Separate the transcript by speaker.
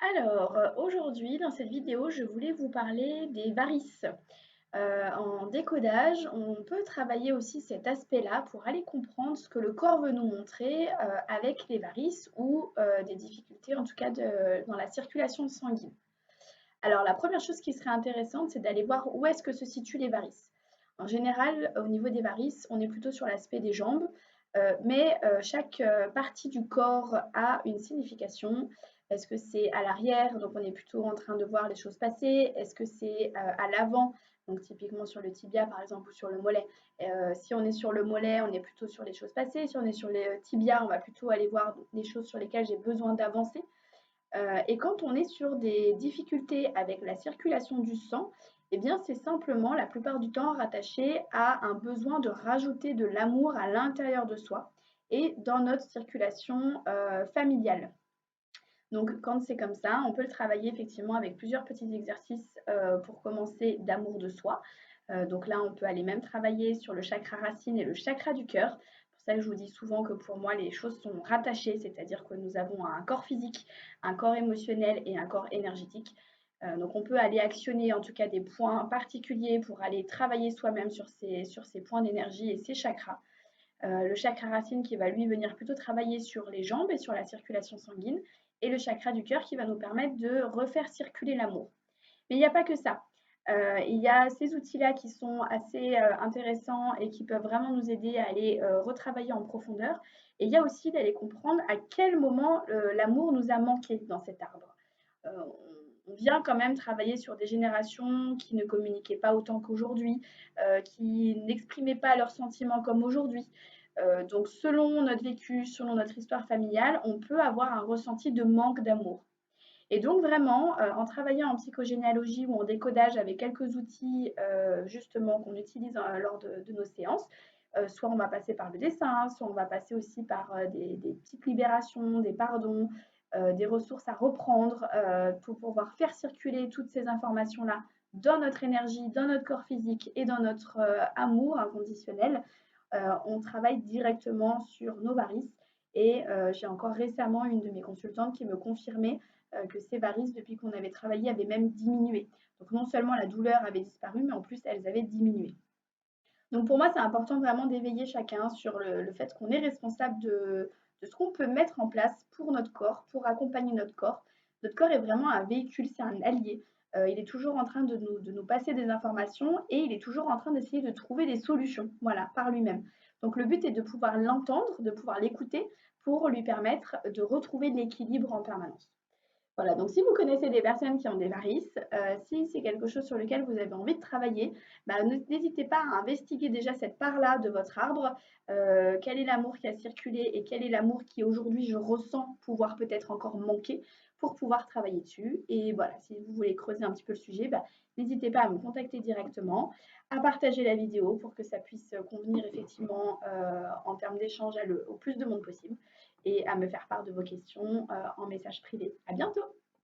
Speaker 1: Alors, aujourd'hui, dans cette vidéo, je voulais vous parler des varices. En décodage, on peut travailler aussi cet aspect-là pour aller comprendre ce que le corps veut nous montrer, avec les varices ou, des difficultés en tout cas dans la circulation sanguine. Alors la première chose qui serait intéressante, c'est d'aller voir où est-ce que se situent les varices. En général, au niveau des varices, on est plutôt sur l'aspect des jambes, mais chaque partie du corps a une signification. Est-ce que c'est à l'arrière, donc on est plutôt en train de voir les choses passer? Est-ce que c'est à l'avant, donc typiquement sur le tibia par exemple ou sur le mollet? Si on est sur le mollet, on est plutôt sur les choses passées. Si on est sur les tibias, on va plutôt aller voir les choses sur lesquelles j'ai besoin d'avancer. Et quand on est sur des difficultés avec la circulation du sang, eh bien, c'est simplement la plupart du temps rattaché à un besoin de rajouter de l'amour à l'intérieur de soi et dans notre circulation familiale. Donc, quand c'est comme ça, on peut le travailler effectivement avec plusieurs petits exercices pour commencer d'amour de soi. Donc là, on peut aller même travailler sur le chakra racine et le chakra du cœur. C'est pour ça que je vous dis souvent que pour moi, les choses sont rattachées, c'est-à-dire que nous avons un corps physique, un corps émotionnel et un corps énergétique. Donc on peut aller actionner en tout cas des points particuliers pour aller travailler soi-même sur ces points d'énergie et ces chakras. Le chakra racine qui va lui venir plutôt travailler sur les jambes et sur la circulation sanguine, et le chakra du cœur qui va nous permettre de refaire circuler l'amour. Mais il n'y a pas que ça. Il y a ces outils-là qui sont assez intéressants et qui peuvent vraiment nous aider à aller retravailler en profondeur. Et il y a aussi d'aller comprendre à quel moment l'amour nous a manqué dans cet arbre. On vient quand même travailler sur des générations qui ne communiquaient pas autant qu'aujourd'hui, qui n'exprimaient pas leurs sentiments comme aujourd'hui. Donc selon notre vécu, selon notre histoire familiale, on peut avoir un ressenti de manque d'amour. Et donc vraiment, en travaillant en psychogénéalogie ou en décodage avec quelques outils, justement qu'on utilise, lors de nos séances, soit on va passer par le dessin, soit on va passer aussi par, des petites libérations, des pardons, des ressources à reprendre, pour pouvoir faire circuler toutes ces informations-là dans notre énergie, dans notre corps physique et dans notre, amour inconditionnel. On travaille directement sur nos varices et j'ai encore récemment une de mes consultantes qui me confirmait que ces varices, depuis qu'on avait travaillé, avaient même diminué. Donc non seulement la douleur avait disparu, mais en plus elles avaient diminué. Donc pour moi, c'est important vraiment d'éveiller chacun sur le fait qu'on est responsable de ce qu'on peut mettre en place pour notre corps, pour accompagner notre corps. Notre corps est vraiment un véhicule, c'est un allié. Il est toujours en train de nous passer des informations et il est toujours en train d'essayer de trouver des solutions, voilà, par lui-même. Donc le but est de pouvoir l'entendre, de pouvoir l'écouter pour lui permettre de retrouver de l'équilibre en permanence. Voilà, donc si vous connaissez des personnes qui ont des varices, si c'est quelque chose sur lequel vous avez envie de travailler, bah, n'hésitez pas à investiguer déjà cette part-là de votre arbre. Quel est l'amour qui a circulé et quel est l'amour qui aujourd'hui je ressens pouvoir peut-être encore manquer pour pouvoir travailler dessus. Et voilà, si vous voulez creuser un petit peu le sujet, bah, n'hésitez pas à me contacter directement, à partager la vidéo pour que ça puisse convenir effectivement en termes d'échange au plus de monde possible et à me faire part de vos questions en message privé. À bientôt!